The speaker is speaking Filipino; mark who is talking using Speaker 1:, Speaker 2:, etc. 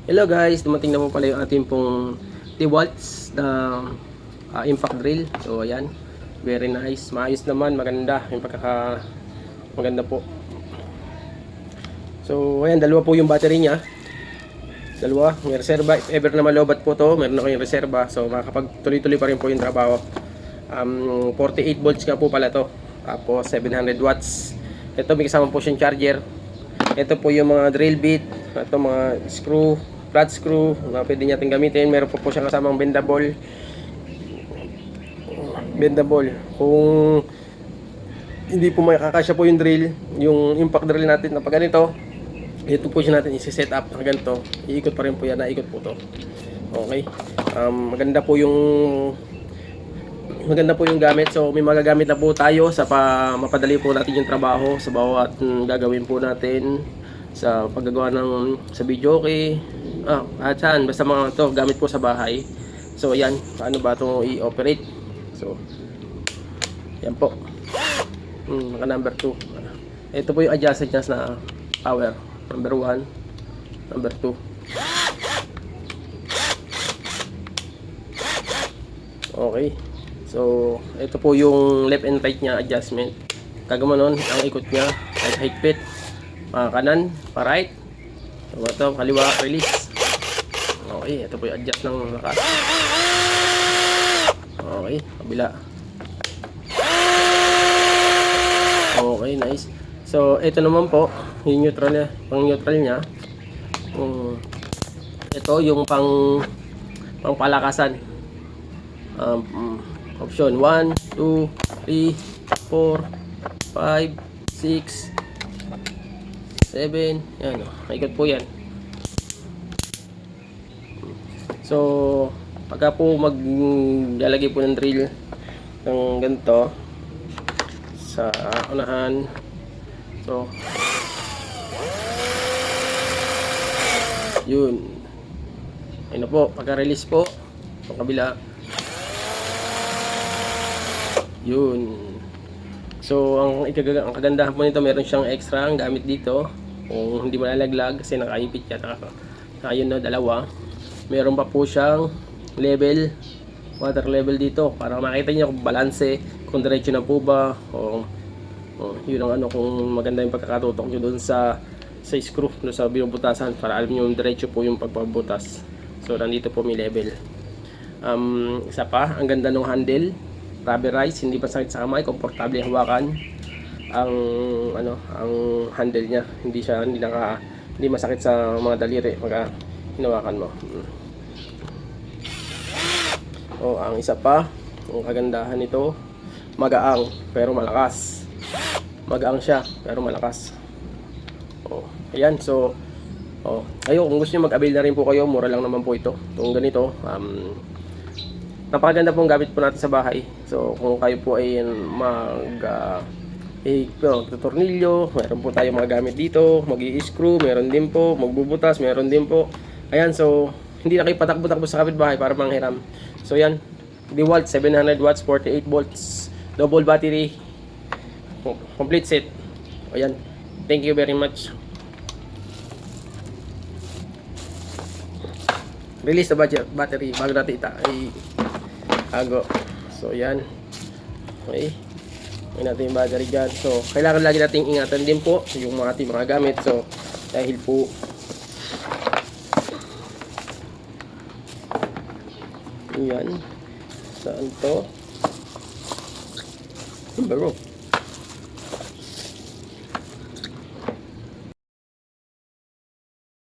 Speaker 1: Hello guys, dumating na po pala yung ating pong T-Waltz na impact drill. So ayan, very nice, maayos naman, maganda yung maganda po. So ayan, dalawa po yung battery niya. Dalawa, may reserva. If ever na malobat po to, meron na kayong reserba. So makakapagtuloy-tuloy pa rin po yung trabaho. 48 volts nga po pala to. Tapos 700 watts. Ito may kasama po siyang charger. Ito po yung mga drill bit. Ito mga screw, flat screw na pwede natin gamitin. Meron po siyang kasamang bendable. Kung hindi po makakasya po yung drill, yung impact drill natin na pag ganito, ito po siya natin isi-set up na ganito. Iikot pa rin po yan, naikot po to. Okay. Maganda po yung gamit. So may magagamit na po tayo sa mapadali po natin yung trabaho sa bawat gagawin po natin sa paggagawa sa video, okay. At saan, basta mga to gamit po sa bahay. So ayan, paano ba ito i-operate? So yan po. Naka number 2. Ito po yung adjusted niya na power. Number 1, number 2. Okay. So ito po yung left and right niya adjustment. Kagamanon ang ikot niya, right higpit. Kanan, pa right. So ito, kaliwa, release. Okay, ito po yung adjust ng lakas. Okay, kabila. Okay, nice. So ito naman po, yung neutral niya, pang neutral niya. Ito yung pang palakasan. Option 1, 2, 3, 4, 5, 6, 7. Yan, ikot po yan. So pagka po maglalagay po ng drill ng ganito sa unahan, so yun, ayun na po, pagka release po sa kabila, yun. So ang kagandahan po nito, meron siyang extra ang gamit dito kung hindi malalaglag kasi nakaipit siya. Ayun na, dalawa. Meron pa po siyang level, water level dito para makita niyo kung balanse, kung diretso na po ba, o yun ang kung maganda yung pagkakatutok nyo doon sa screw, doon sa binubutasan, para alam nyo yung diretso po yung pagpabutas. So nandito po may level. Isa pa, ang ganda ng handle, rubberized, hindi pa sakit sa kamay, komportable hawakan ang handle niya, hindi masakit sa mga daliri pagka hinawakan mo. Ang isa pa, ang kagandahan nito, magaang pero malakas. Magaang siya pero malakas. Ayan, so kung gusto niyo mag-avail na rin po kayo, mura lang naman po ito. Itong ganito, napakaganda pong gamit po natin sa bahay. So kung kayo po ay tornilyo, meron po tayo mga gamit dito, mag-i-screw, meron din po, magbubutas, meron din po. Ayan, so hindi na kayo patakbo-takbo sa kapitbahay para manghiram. So yan, DeWalt 700 watts, 48 volts, double battery, complete set. Ayan, thank you very much. Release the battery bago natin itago. So yan, okay, may natin yung battery dyan. So kailangan lagi natin ingatan din po yung ating mga gamit. So dahil po yan, saan to? Number 2.